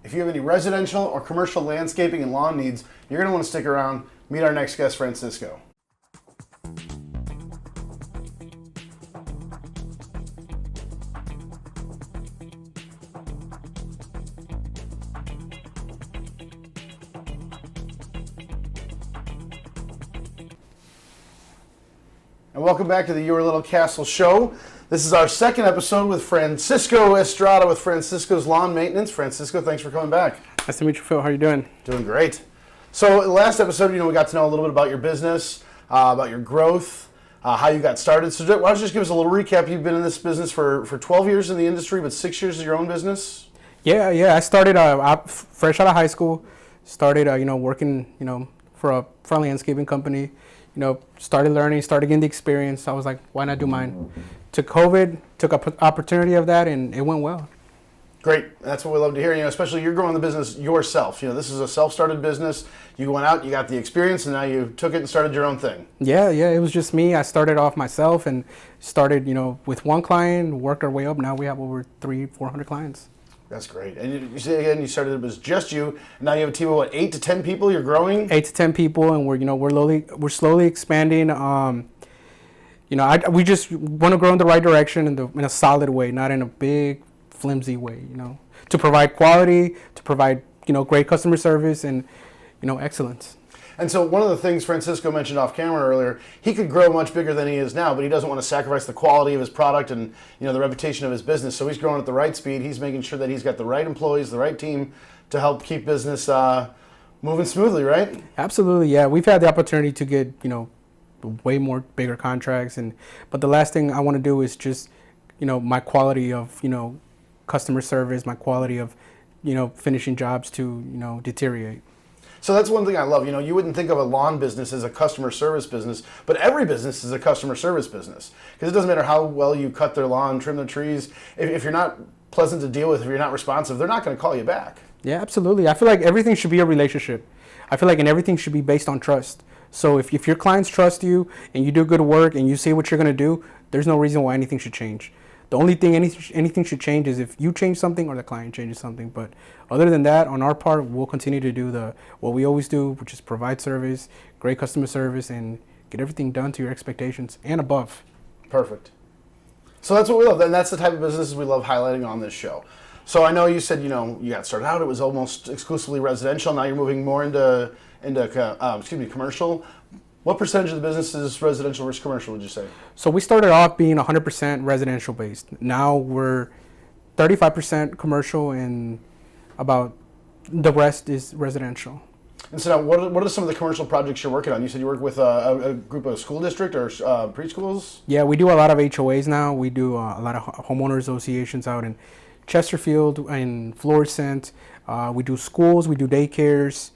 If you have any residential or commercial landscaping and lawn needs, you're going to want to stick around. Meet our next guest, Francisco. And welcome back to the Your Little Castle show. This is our second episode with Francisco Estrada with Francisco's Lawn Maintenance. Francisco, thanks for coming back. Nice to meet you, Phil. How are you doing? Doing great. So last episode, we got to know a little bit about your business, about your growth, how you got started. So why don't you just give us a little recap? You've been in this business for 12 years in the industry, but 6 years of your own business? Yeah. I started fresh out of high school. Started, working, for a landscaping company. Started learning, started getting the experience. I was like, why not do mine? Took COVID, took an opportunity of that, and it went well. Great. That's what we love to hear. Especially you're growing the business yourself. This is a self-started business. You went out, you got the experience, and now you took it and started your own thing. Yeah. It was just me. I started off myself and started, with one client, worked our way up. Now we have over 300-400 clients. That's great. And you say again, you started it was just you. And now you have a team of 8 to 10 people. You're growing. 8 to 10 people, and we're slowly expanding. We just want to grow in the right direction in a solid way, not in a big, flimsy way. To provide quality, to provide great customer service, and excellence. And so one of the things Francisco mentioned off camera earlier, he could grow much bigger than he is now, but he doesn't want to sacrifice the quality of his product and the reputation of his business. So he's growing at the right speed. He's making sure that he's got the right employees, the right team to help keep business moving smoothly, right? Absolutely, yeah. We've had the opportunity to get way more bigger contracts, but the last thing I want to do is just my quality of customer service, my quality of finishing jobs to deteriorate. So that's one thing I love. You wouldn't think of a lawn business as a customer service business, but every business is a customer service business. Because it doesn't matter how well you cut their lawn, trim their trees. If you're not pleasant to deal with, if you're not responsive, they're not going to call you back. Yeah, absolutely. I feel like everything should be a relationship. I feel like everything should be based on trust. So if your clients trust you and you do good work and you say what you're going to do, there's no reason why anything should change. The only thing anything should change is if you change something or the client changes something. But other than that, on our part, we'll continue to do what we always do, which is provide service, great customer service, and get everything done to your expectations and above. Perfect. So that's what we love, and that's the type of businesses we love highlighting on this show. So I know you said you got started out, it was almost exclusively residential. Now you're moving more into commercial. What percentage of the business is residential versus commercial, would you say? So we started off being 100% residential based. Now we're 35% commercial and about the rest is residential. And so now what are some of the commercial projects you're working on? You said you work with a group of school district or preschools? Yeah, we do a lot of HOAs now. We do a lot of homeowner associations out in Chesterfield and Florissant. We do schools, we do daycares,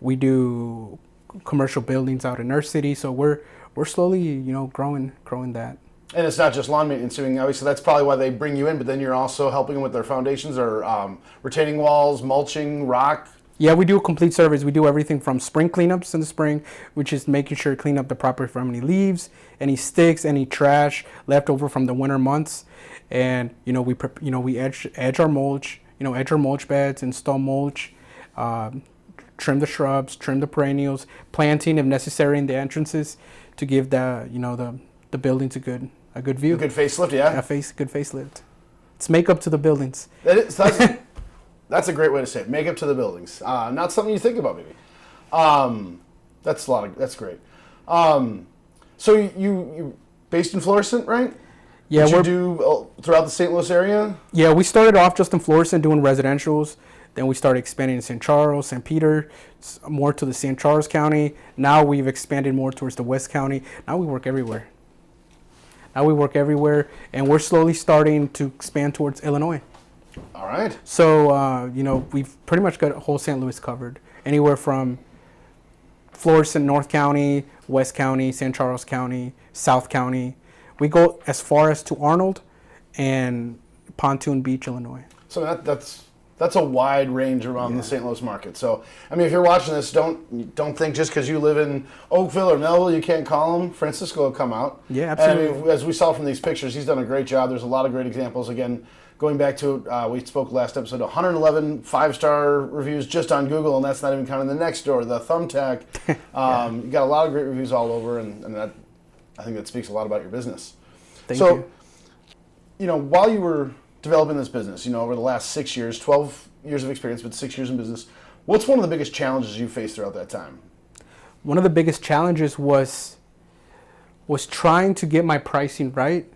we do commercial buildings out in our city, so we're slowly growing that. And it's not just lawn maintenance. Obviously that's probably why they bring you in, but then you're also helping them with their foundations or retaining walls, mulching, rock. Yeah, we do a complete service. We do everything from spring cleanups in the spring, which is making sure to clean up the property from any leaves, any sticks, any trash left over from the winter months, and we edge our mulch, edge our mulch beds, install mulch. Trim the shrubs, trim the perennials, planting if necessary in the entrances to give the buildings a good view. A good facelift, yeah. Good facelift. It's makeup to the buildings. That's a great way to say it. Makeup to the buildings. Not something you think about, maybe. That's great. So you based in Florissant, right? Yeah. What you do throughout the St. Louis area? Yeah, we started off just in Florissant doing residentials. Then we started expanding in St. Charles, St. Peter, more to the St. Charles County. Now we've expanded more towards the West County. Now we work everywhere. And we're slowly starting to expand towards Illinois. All right. So, we've pretty much got whole St. Louis covered. Anywhere from Florissant, North County, West County, St. Charles County, South County. We go as far as to Arnold and Pontoon Beach, Illinois. So that's That's a wide range around the St. Louis market. So, I mean, if you're watching this, don't think just because you live in Oakville or Melville you can't call him. Francisco will come out. Yeah, absolutely. And I mean, as we saw from these pictures, he's done a great job. There's a lot of great examples. Again, going back to, we spoke last episode, 111 five-star reviews just on Google, and that's not even counting the Nextdoor, the Thumbtack. You got a lot of great reviews all over, and that, I think that speaks a lot about your business. Thank you. You know, while you were developing this business, you know, over the last 6 years, 12 years of experience, but 6 years in business, what's one of the biggest challenges you faced throughout that time? One of the biggest challenges was trying to get my pricing right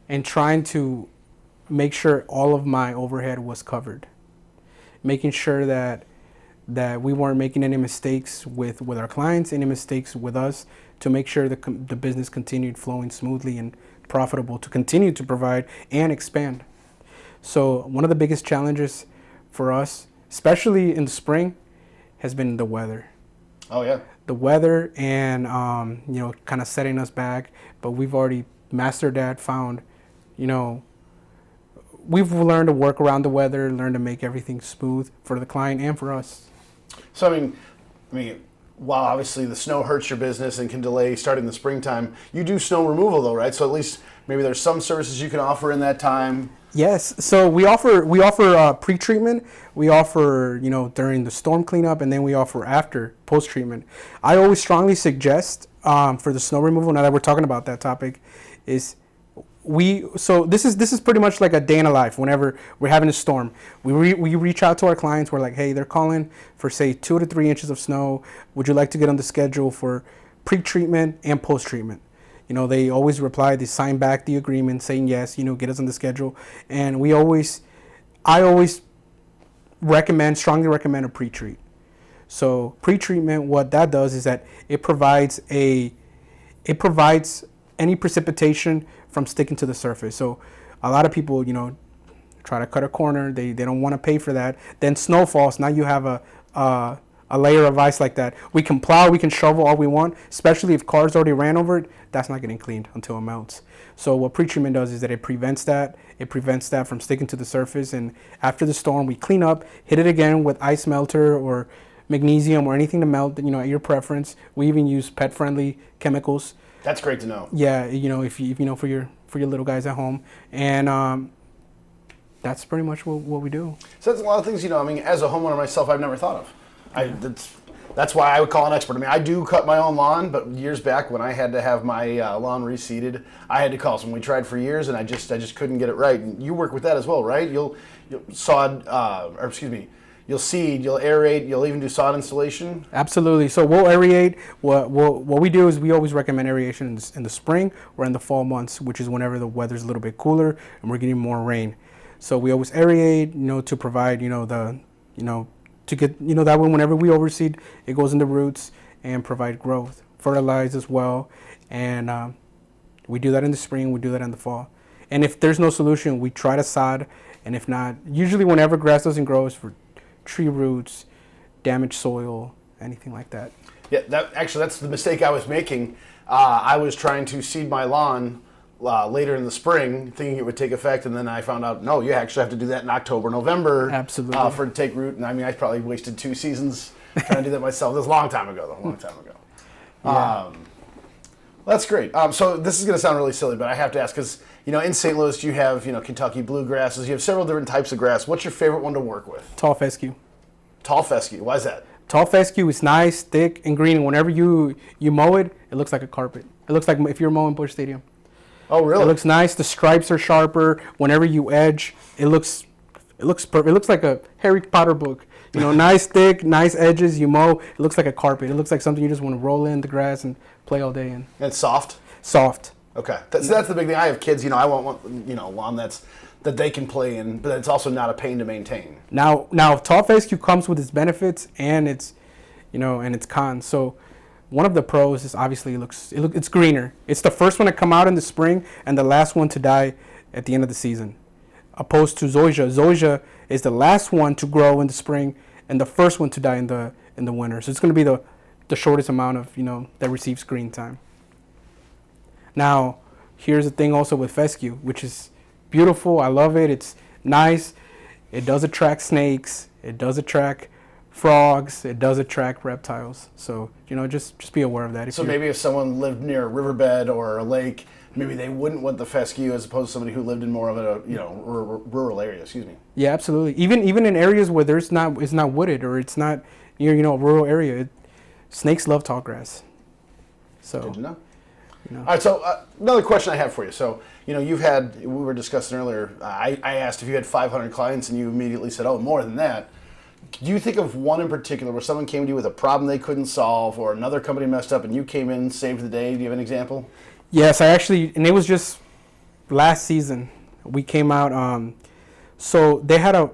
and trying to make sure all of my overhead was covered. Making sure that we weren't making any mistakes with our clients, any mistakes with us, to make sure the business continued flowing smoothly and profitable, to continue to provide and expand. So one of the biggest challenges for us, especially in the spring, has been the weather. Oh, yeah. The weather and, you know, kind of setting us back. But we've already mastered that, found, you know, we've learned to work around the weather, learned to make everything smooth for the client and for us. So, I mean, while obviously the snow hurts your business and can delay starting in the springtime, you do snow removal though, right? So at least maybe there's some services you can offer in that time. Yes, so we offer pre-treatment. We offer, you know, during the storm cleanup, and then we offer after post-treatment. I always strongly suggest for the snow removal. Now that we're talking about that topic, is this is pretty much like a day in a life. Whenever we're having a storm, we reach out to our clients. We're like, hey, they're calling for say 2 to 3 inches of snow. Would you like to get on the schedule for pre-treatment and post-treatment? You know, they always reply, they sign back the agreement saying yes, you know, get us on the schedule. And I always strongly recommend a pre-treat. So pre-treatment, what that does is that it provides any precipitation from sticking to the surface. So a lot of people, you know, try to cut a corner, they don't want to pay for that. Then snow falls, now you have a layer of ice like that. We can plow, we can shovel all we want, especially if cars already ran over it, that's not getting cleaned until it melts. So what pre-treatment does is that it prevents that from sticking to the surface, and after the storm, we clean up, hit it again with ice melter or magnesium or anything to melt, you know, at your preference. We even use pet-friendly chemicals. That's great to know. Yeah, you know, if you know, for your little guys at home, and that's pretty much what we do. So that's a lot of things, you know, I mean, as a homeowner myself, I've never thought of. That's why I would call an expert. I mean, I do cut my own lawn, but years back when I had to have my lawn reseeded, I had to call someone. We tried for years, and I just couldn't get it right. And you work with that as well, right? You'll seed, you'll aerate, you'll even do sod installation. Absolutely. So we'll aerate. What we do is we always recommend aeration in the spring or in the fall months, which is whenever the weather's a little bit cooler and we're getting more rain. So we always aerate, you know, to provide, you know, to get, you know, that way whenever we overseed, it goes in the roots and provide growth, fertilize as well. And we do that in the spring, we do that in the fall. And if there's no solution, we try to sod. And if not, usually whenever grass doesn't grow, it's for tree roots, damaged soil, anything like that. Yeah, that's the mistake I was making. I was trying to seed my lawn later in the spring, thinking it would take effect, and then I found out, no, you actually have to do that in October, November. Absolutely. For it to take root. And I mean, I probably wasted 2 seasons trying to do that myself. This was a long time ago, Yeah. That's great. So this is going to sound really silly, but I have to ask, because, you know, in St. Louis, you have, you know, Kentucky bluegrasses. You have several different types of grass. What's your favorite one to work with? Tall fescue. Tall fescue. Why is that? Tall fescue is nice, thick, and green. And whenever you mow it, it looks like a carpet. It looks like if you're mowing Busch Stadium. Oh, really? It looks nice. The stripes are sharper. Whenever you edge, it looks perfect. It looks like a Harry Potter book. You know, nice, thick, nice edges. You mow, it looks like a carpet. It looks like something you just want to roll in the grass and play all day in. And it's soft? Soft. Okay. That's the big thing. I have kids, you know, I want one, you know, lawn that they can play in, but it's also not a pain to maintain. Now tall fescue comes with its benefits and its, you know, and its cons. So one of the pros is obviously it's greener. It's the first one to come out in the spring and the last one to die at the end of the season. Opposed to zoysia. Zoysia is the last one to grow in the spring and the first one to die in the winter. So it's going to be the shortest amount of, you know, that receives green time. Now, here's the thing also with fescue, which is beautiful. I love it. It's nice. It does attract snakes. It does attract frogs. It does attract reptiles. So, just be aware of that. So maybe if someone lived near a riverbed or a lake, maybe they wouldn't want the fescue as opposed to somebody who lived in more of a rural area. Excuse me. Yeah, absolutely. Even in areas where it's not wooded or it's not near a rural area, snakes love tall grass. So good to know. All right. So another question I have for you. So we were discussing earlier. I asked if you had 500 clients, and you immediately said, "Oh, more than that." Do you think of one in particular where someone came to you with a problem they couldn't solve, or another company messed up and you came in and saved the day? Do you have an example? Yes, I actually, and it was just last season. We came out. So they had a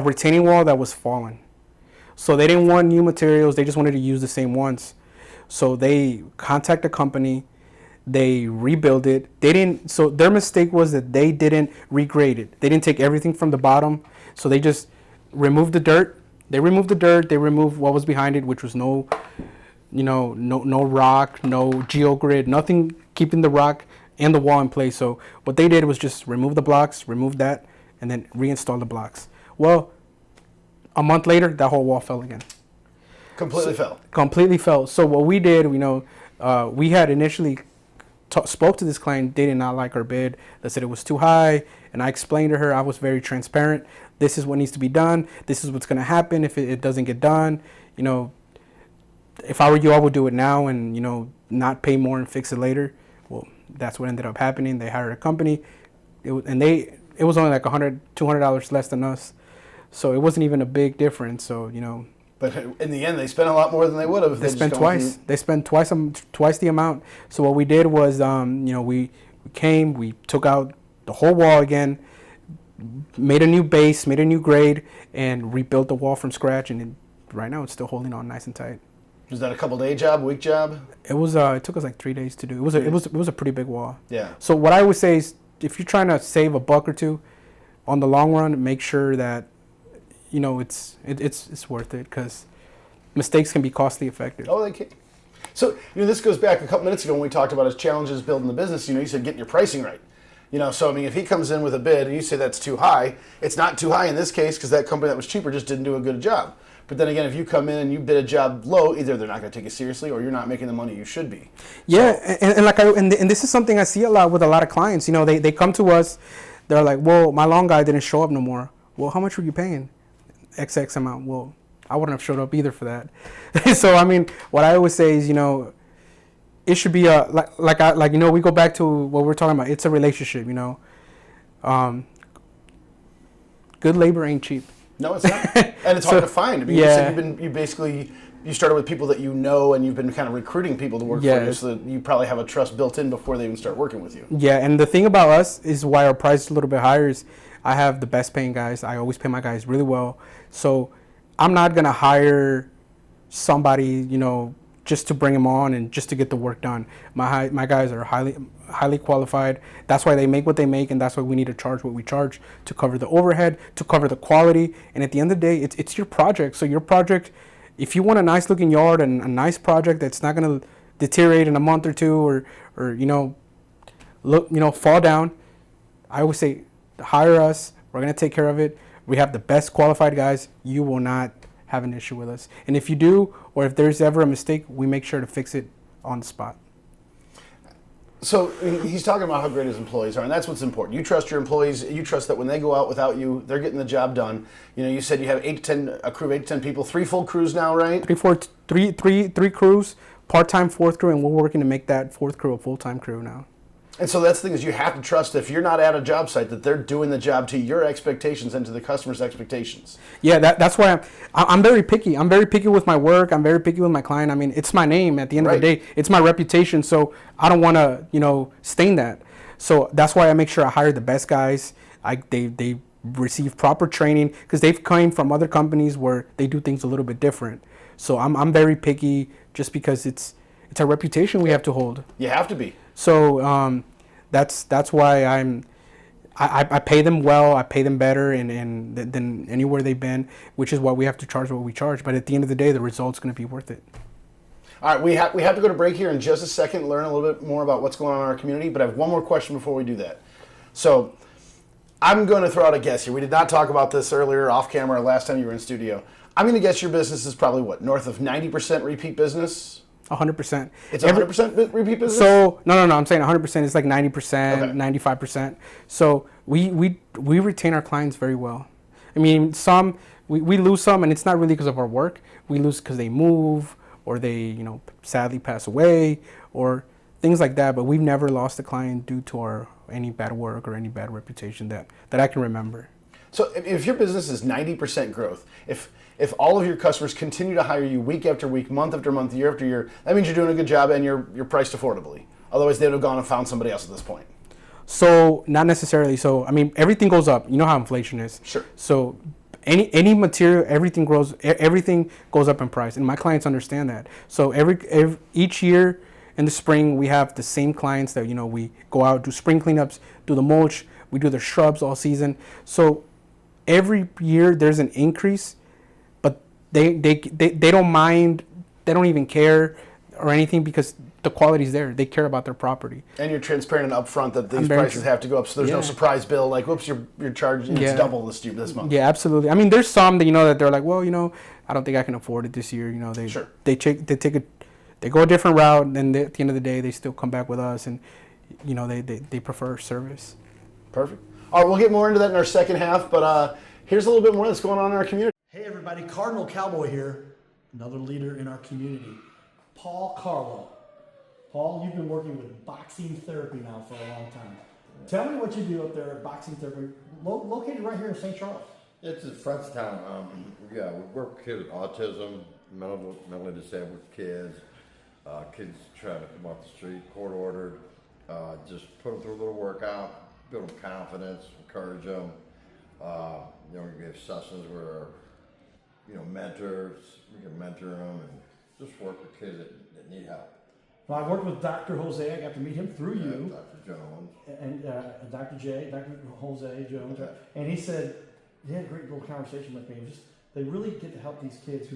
retaining wall that was fallen. So they didn't want new materials. They just wanted to use the same ones. So they contacted a company. They rebuilt it. So their mistake was that they didn't regrade it. They didn't take everything from the bottom. So they just removed the dirt. They removed the dirt. They removed what was behind it, which was no rock, no geogrid, nothing keeping the rock and the wall in place. So what they did was just remove the blocks, remove that, and then reinstall the blocks. Well, a month later, that whole wall fell again. Completely fell. So what we did, we had initially spoke to this client. They did not like our bid. They said it was too high, and I explained to her. I was very transparent. This is what needs to be done. This is what's going to happen if it doesn't get done. If I were you, I would do it now and not pay more and fix it later. Well, that's what ended up happening. They hired a company, it was only like $100, $200 less than us, so it wasn't even a big difference. So But in the end, they spent a lot more than they would have. They spent twice. They spent twice the amount. So what we did was, we came, we took out the whole wall again, made a new base, made a new grade, and rebuilt the wall from scratch. And right now, it's still holding on nice and tight. Was that a couple-day job, week job? It was. It took us like 3 days to do. It was a pretty big wall. Yeah. So what I would say is, if you're trying to save a buck or two, on the long run, make sure that it's worth it, because mistakes can be costly effective. Oh, they can. So this goes back a couple minutes ago when we talked about his challenges building the business. You said getting your pricing right. So if he comes in with a bid and you say that's too high, it's not too high in this case because that company that was cheaper just didn't do a good job. But then again, if you come in and you bid a job low, either they're not going to take it seriously or you're not making the money you should be. Yeah, so. and this is something I see a lot with a lot of clients. They come to us, they're like, well, my long guy didn't show up no more. Well, how much were you paying? XX amount. Well, I wouldn't have showed up either for that. So what I always say is, it should be we go back to what we're talking about. It's a relationship. Good labor ain't cheap. No, it's not, and it's hard to find. You said you started with people that and you've been kind of recruiting people to work for you, so that you probably have a trust built in before they even start working with you. Yeah, and the thing about us is why our price is a little bit higher is I have the best paying guys. I always pay my guys really well. So I'm not going to hire somebody, just to bring them on and just to get the work done. My guys are highly qualified. That's why they make what they make, and that's why we need to charge what we charge to cover the overhead, to cover the quality. And at the end of the day, it's your project. So your project, if you want a nice looking yard and a nice project that's not going to deteriorate in a month or two or fall down, I always say, hire us. We're going to take care of it. We have the best qualified guys. You will not have an issue with us. And if you do, or if there's ever a mistake, we make sure to fix it on the spot. So he's talking about how great his employees are, and that's what's important. You trust your employees. You trust that when they go out without you, they're getting the job done. You said you have a crew of 8 to 10 people, 3 full crews now, right? Three crews, part-time 4th crew, and we're working to make that 4th crew a full-time crew now. And so that's the thing is you have to trust if you're not at a job site that they're doing the job to your expectations and to the customer's expectations. Yeah, that's why I'm very picky. I'm very picky with my work. I'm very picky with my client. It's my name at the end of the day. It's my reputation, so I don't want to stain that. So that's why I make sure I hire the best guys. They receive proper training because they've come from other companies where they do things a little bit different. So I'm very picky just because it's a reputation we have to hold. You have to be. So that's why I pay them well. I pay them better than anywhere they've been, which is why we have to charge what we charge. But at the end of the day, the result's going to be worth it. All right, we have to go to break here in just a second, learn a little bit more about what's going on in our community. But I have one more question before we do that. So I'm going to throw out a guess here. We did not talk about this earlier off camera last time you were in studio. I'm going to guess your business is probably what, north of 90% repeat business? 100%. It's 100% repeat business? So no. I'm saying 100% is like 90%, Okay. 95%. So we retain our clients very well. I mean, some we lose some, and it's not really because of our work. We lose because they move, or they sadly pass away, or things like that. But we've never lost a client due to any bad work or any bad reputation that I can remember. So if your business is 90% growth, if all of your customers continue to hire you week after week, month after month, year after year, that means you're doing a good job and you're priced affordably. Otherwise, they'd have gone and found somebody else at this point. So not necessarily. So I mean, everything goes up. You know how inflation is. Sure. So any material, everything goes up in price, and my clients understand that. So each year in the spring, we have the same clients that we go out, do spring cleanups, do the mulch, we do the shrubs all season. So every year there's an increase, but they don't mind, they don't even care or anything, because the quality's there. They care about their property. And you're transparent and upfront that these prices have to go up, so there's no surprise bill like, whoops, you're charging it's double this month. Yeah, absolutely. I mean, there's some that that they're like, well, I don't think I can afford it this year. They go a different route, and at the end of the day, they still come back with us, and they prefer service. Perfect. All right, we'll get more into that in our second half, but here's a little bit more that's going on in our community. Hey everybody, Cardinal Cowboy here, another leader in our community, Paul Carlo. Paul, you've been working with boxing therapy now for a long time. Tell me what you do up there at boxing therapy, located right here in St. Charles. It's in Frenchtown. We work with kids with autism, mentally disabled kids, kids trying to come off the street, court ordered. Just put them through a little workout, build them confidence, encourage them. We have sessions where, mentors, we can mentor them and just work with kids that need help. Well, I worked with Dr. Jose. I got to meet him through you. Dr. Jones. And Dr. Jose Jones. Okay. And he said, he had a great little conversation with me. They really get to help these kids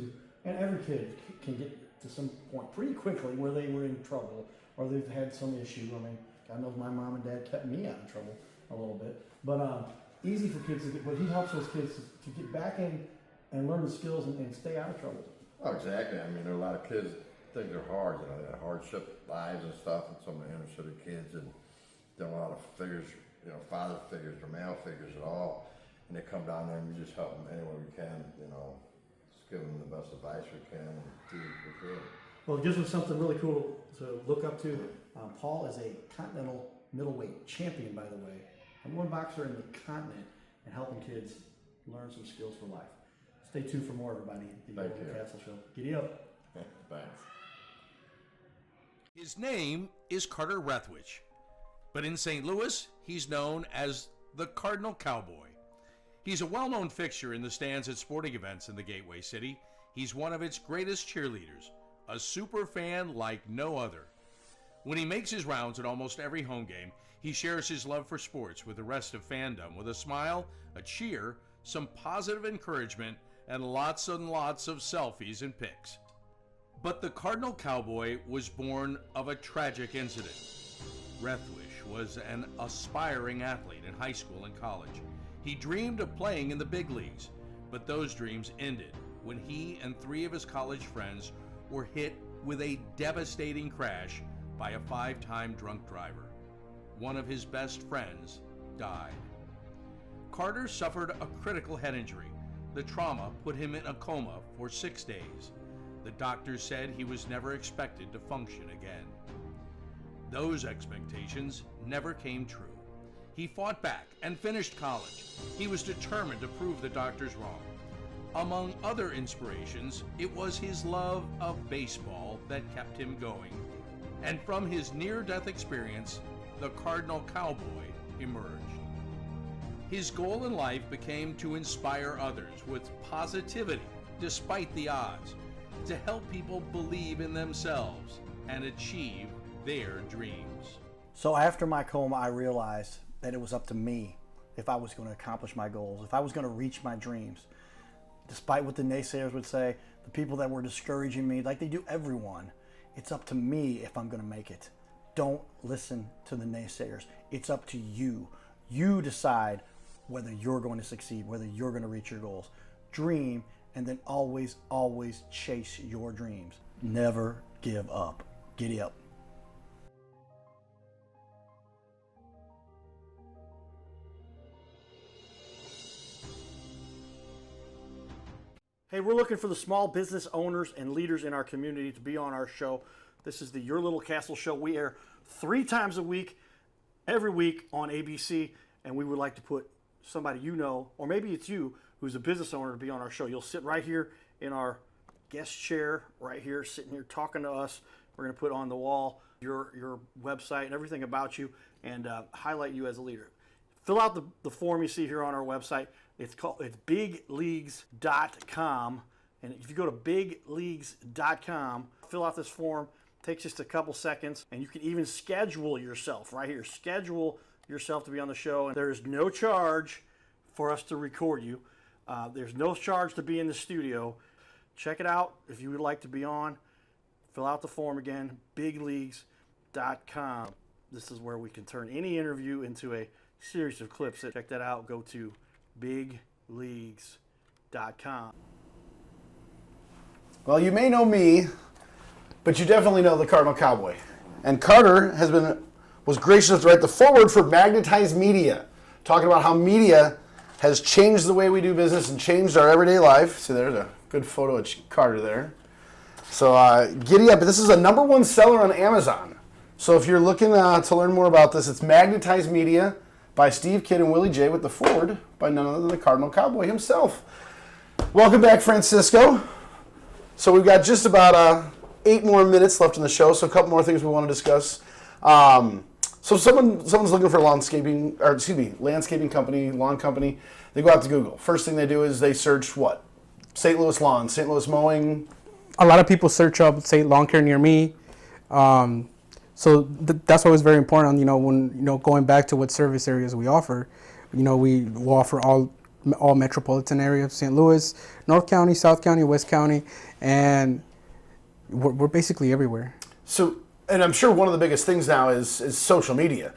and every kid can get to some point pretty quickly where they were in trouble or they've had some issue. I mean, God knows my mom and dad kept me out of trouble a little bit. But easy for kids to get, but he helps those kids to get back in and learn the skills and stay out of trouble. Oh, exactly. I mean, there are a lot of kids think they're hard, they have hardship lives and stuff, and some of the inner city kids and don't have a lot of figures, father figures or male figures at all. And they come down there and we just help them any way we can, just give them the best advice we can and do what we can. Well, it gives us something really cool to look up to. Paul is a continental middleweight champion, by the way. Number one boxer in the continent and helping kids learn some skills for life. Stay tuned for more, everybody. The Golden Castle Show. Giddy up. Thanks. His name is Carter Rethwich, but in St. Louis, he's known as the Cardinal Cowboy. He's a well-known fixture in the stands at sporting events in the Gateway City. He's one of its greatest cheerleaders, a super fan like no other. When he makes his rounds at almost every home game, he shares his love for sports with the rest of fandom with a smile, a cheer, some positive encouragement, and lots and lots of selfies and pics. But the Cardinal Cowboy was born of a tragic incident. Rethwich was an aspiring athlete in high school and college. He dreamed of playing in the big leagues, but those dreams ended when he and 3 of his college friends were hit with a devastating crash by a 5-time drunk driver. One of his best friends died. Carter suffered a critical head injury. The trauma put him in a coma for 6 days. The doctors said he was never expected to function again. Those expectations never came true. He fought back and finished college. He was determined to prove the doctors wrong. Among other inspirations, it was his love of baseball that kept him going. And from his near-death experience, the Cardinal Cowboy emerged. His goal in life became to inspire others with positivity despite the odds, to help people believe in themselves and achieve their dreams. So after my coma, I realized that it was up to me if I was going to accomplish my goals, if I was going to reach my dreams. Despite what the naysayers would say, the people that were discouraging me, like they do everyone, it's up to me if I'm going to make it. Don't listen to the naysayers. It's up to you. You decide whether you're going to succeed, whether you're going to reach your goals. Dream, and then always, always chase your dreams. Never give up. Giddy up. Hey, we're looking for the small business owners and leaders in our community to be on our show. This is the Your Little Castle show. We air 3 times a week, every week on ABC, and we would like to put somebody you know, or maybe it's you, who's a business owner, to be on our show. You'll sit right here in our guest chair, right here, sitting here talking to us. We're going to put on the wall your website and everything about you, and highlight you as a leader. Fill out the form you see here on our website. It's bigleagues.com, and if you go to bigleagues.com, fill out this form. It takes just a couple seconds, and you can even schedule yourself right here. Schedule yourself to be on the show, and there is no charge for us to record you. There's no charge to be in the studio. Check it out if you would like to be on. Fill out the form again, bigleagues.com. This is where we can turn any interview into a series of clips. Check that out. Go to bigleagues.com. Well, you may know me, but you definitely know the Cardinal Cowboy. And Carter was gracious enough to write the foreword for Magnetized Media, talking about how media has changed the way we do business and changed our everyday life. See, there's a good photo of Carter there. So giddy up. This is a #1 seller on Amazon. So if you're looking to learn more about this, it's Magnetized Media by Steve Kidd and Willie J, with the foreword by none other than the Cardinal Cowboy himself. Welcome back, Francisco. So we've got just about 8 more minutes left in the show, so a couple more things we want to discuss. So someone's looking for landscaping company, lawn company. They go out to Google. First thing they do is they search what? St. Louis Lawn, St. Louis Mowing. A lot of people search up, say, lawn care near me. So that's always very important. When going back to what service areas we offer. We offer all metropolitan areas: St. Louis, North County, South County, West County, and we're basically everywhere. So, and I'm sure one of the biggest things now is social media.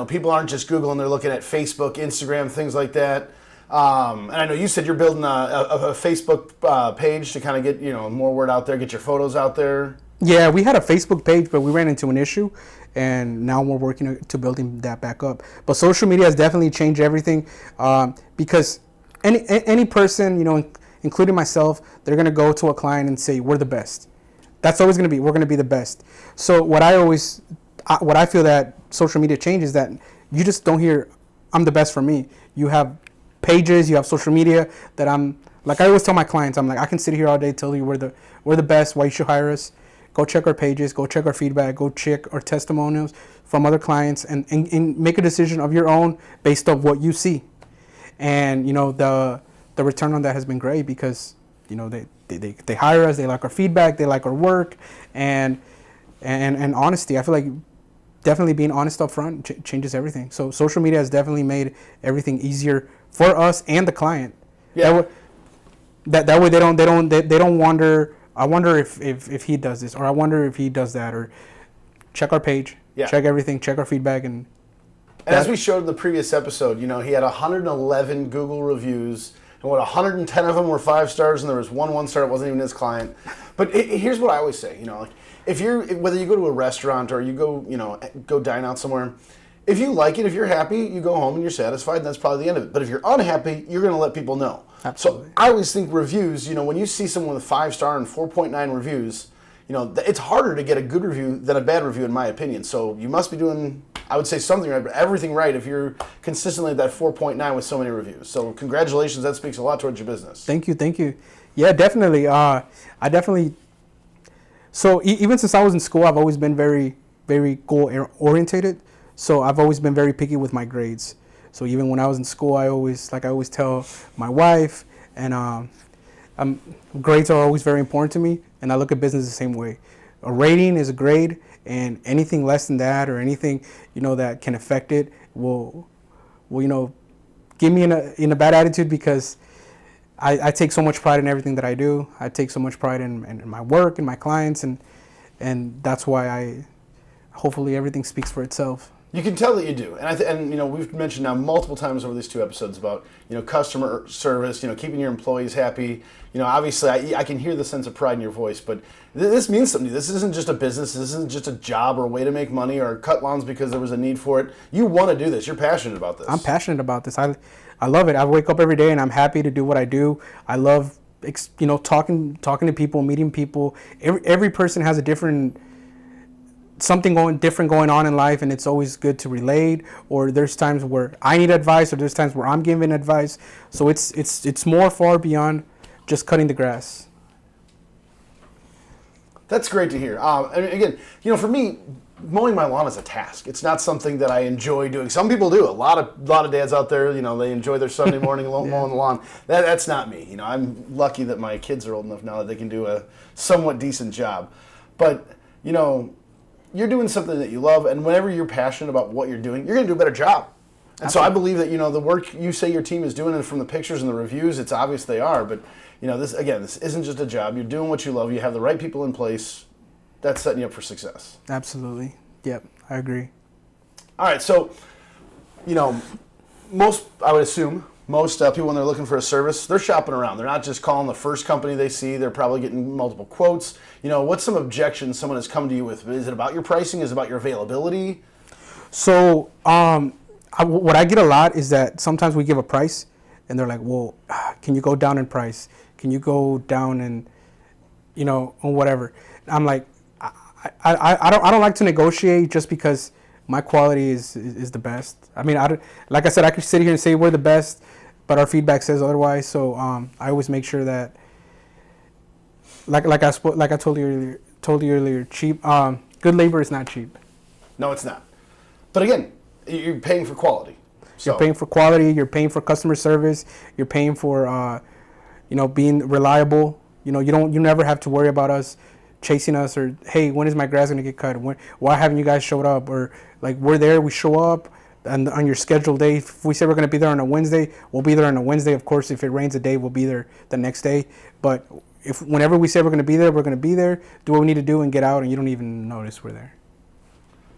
People aren't just Googling; they're looking at Facebook, Instagram, things like that. And I know you said you're building a Facebook page to kind of get more word out there, get your photos out there. Yeah, we had a Facebook page, but we ran into an issue, and now we're working to building that back up. But social media has definitely changed everything, because any person, including myself, they're gonna go to a client and say we're the best. That's always gonna be, we're gonna be the best. So what I feel that social media changes, that you just don't hear I'm the best for me. You have pages, you have social media that I always tell my clients, I'm like, I can sit here all day tell you we're the best, why you should hire us. Go check our pages, go check our feedback, go check our testimonials from other clients, and make a decision of your own based on what you see. And the return on that has been great, because they hire us, they like our feedback, they like our work, and honesty. I feel like definitely being honest up front changes everything. So social media has definitely made everything easier for us and the client. Yeah. That way they don't wonder, I wonder if he does this, or I wonder if he does that, or check our page, check everything, check our feedback. And as we showed in the previous episode, he had 111 Google reviews, and 110 of them were 5 stars, and there was 1 star that wasn't even his client. But here's what I always say, whether you go to a restaurant or you go dine out somewhere, if you like it, if you're happy, you go home and you're satisfied, and that's probably the end of it. But if you're unhappy, you're going to let people know. Absolutely. So I always think reviews, when you see someone with 5-star and 4.9 reviews, it's harder to get a good review than a bad review, in my opinion. So you must be doing, I would say, something right, but everything right if you're consistently at that 4.9 with so many reviews. So congratulations, that speaks a lot towards your business. Thank you. Yeah, definitely. So even since I was in school, I've always been very, very goal orientated. So I've always been very picky with my grades. So even when I was in school, I always tell my wife, and grades are always very important to me, and I look at business the same way. A rating is a grade, and anything less than that, or anything that can affect it will give me in a bad attitude, because I take so much pride in everything that I do. I take so much pride in my work and my clients, and that's why hopefully everything speaks for itself. You can tell that you do, and we've mentioned now multiple times over these 2 episodes about customer service, keeping your employees happy. Obviously I can hear the sense of pride in your voice, but this means something to you. This isn't just a business. This isn't just a job or a way to make money or cut lawns because there was a need for it. You want to do this. You're passionate about this. I'm passionate about this. I love it. I wake up every day and I'm happy to do what I do. I love talking to people, meeting people. Every person has a different something different going on in life, and it's always good to relate. Or there's times where I need advice, or there's times where I'm giving advice. So it's more far beyond just cutting the grass. That's great to hear. And again, for me, mowing my lawn is a task. It's not something that I enjoy doing. Some people do. A lot of dads out there, they enjoy their Sunday morning mowing the lawn. That's not me. I'm lucky that my kids are old enough now that they can do a somewhat decent job. But you're doing something that you love, and whenever you're passionate about what you're doing, you're going to do a better job. And Absolutely. So I believe that the work you say your team is doing, and from the pictures and the reviews, it's obvious they are. But this isn't just a job. You're doing what you love. You have the right people in place. That's setting you up for success. Absolutely. Yep, I agree. All right, so I would assume most people, when they're looking for a service, they're shopping around. They're not just calling the first company they see. They're probably getting multiple quotes. What's some objections someone has come to you with? Is it about your pricing? Is it about your availability? So what I get a lot is that sometimes we give a price, and they're like, well, can you go down in price? Can you go down in, on whatever? I'm like, I don't like to negotiate just because my quality is the best. I mean, like I said, I could sit here and say we're the best, but our feedback says otherwise. So I always make sure that, like I told you earlier, cheap. Good labor is not cheap. No, it's not. But again, you're paying for quality. So. You're paying for quality. You're paying for customer service. You're paying for being reliable. You never have to worry about us chasing us, or hey, when is my grass going to get cut? Why haven't you guys showed up? Or like, we're there, we show up, and on your scheduled day, if we say we're going to be there on a Wednesday, we'll be there on a Wednesday. Of course, if it rains a day, we'll be there the next day. But whenever we say we're going to be there, we're going to be there, do what we need to do, and get out, and you don't even notice we're there.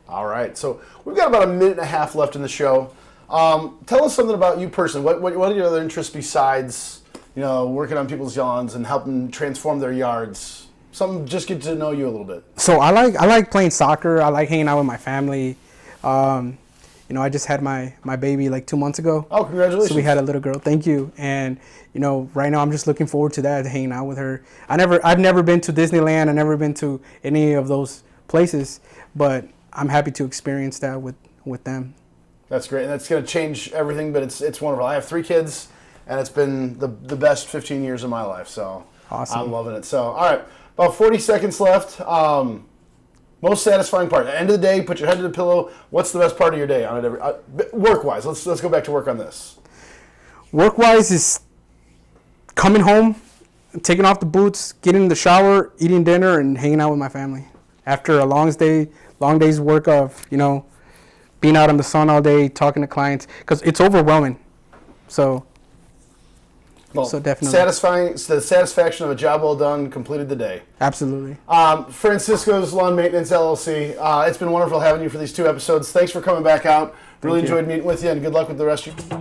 All right, so we've got about a minute and a half left in the show. Tell us something about you personally. What are your other interests besides working on people's lawns and helping transform their yards? Something, just get to know you a little bit. So I like playing soccer. I like hanging out with my family. I just had my baby like 2 months ago. Oh, congratulations. So we had a little girl. Thank you. And right now I'm just looking forward to that, hanging out with her. I've never been to Disneyland. I've never been to any of those places, but I'm happy to experience that with them. That's great. And that's going to change everything, but it's wonderful. I have 3 kids, and it's been the best 15 years of my life. So awesome. I'm loving it. So, all right. About 40 seconds left. Most satisfying part. At the end of the day, put your head to the pillow. What's the best part of your day on it? Work-wise, let's go back to work on this. Work-wise is coming home, taking off the boots, getting in the shower, eating dinner, and hanging out with my family. After a long day's work of being out in the sun all day, talking to clients, because it's overwhelming. So definitely. The satisfaction of a job well done completed the day. Absolutely. Francisco's Lawn Maintenance LLC. It's been wonderful having you for these 2 episodes. Thanks for coming back out. Really enjoyed meeting with you, and good luck with the rest of your